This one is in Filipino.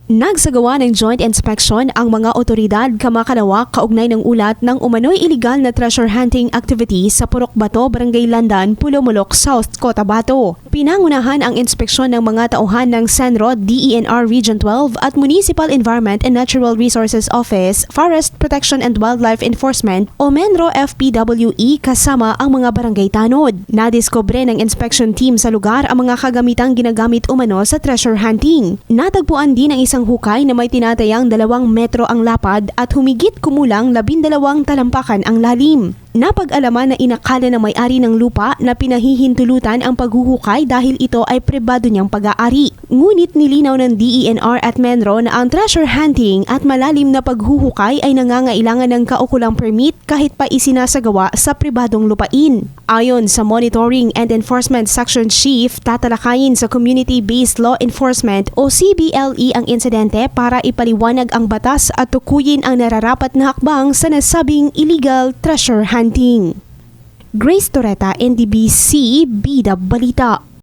Nagsagawa ng joint inspection ang mga otoridad Kamakalawa kaugnay ng ulat ng umano'y illegal na treasure hunting activity sa Purok Bato, Barangay Landan, Pulomolok, South, Cotabato. Pinangunahan ang inspeksyon ng mga tauhan ng SENRO, DENR Region 12 at Municipal Environment and Natural Resources Office, Forest Protection and Wildlife Enforcement o MENRO FPWE kasama ang mga barangay tanod. Nadiskubre ng inspection team sa lugar ang mga kagamitang ginagamit umano sa treasure hunting. Natagpuan din ang isang hukay na may tinatayang 2 metro ang lapad at humigit kumulang 12 talampakan ang lalim. Napag-alaman na inakala ng may-ari ng lupa na pinahihintulutan ang paghuhukay dahil ito ay pribado niyang pag-aari. Ngunit nilinaw ng DENR at MENRO na ang treasure hunting at malalim na paghuhukay ay nangangailangan ng kaukulang permit kahit pa isinasagawa sa pribadong lupain. Ayon sa Monitoring and Enforcement Section Chief, tatalakayin sa Community-Based Law Enforcement o CBLE ang insidente para ipaliwanag ang batas at tukuyin ang nararapat na hakbang sa nasabing illegal treasure hunting. Grace Torreta, NDBC, Bida Balita.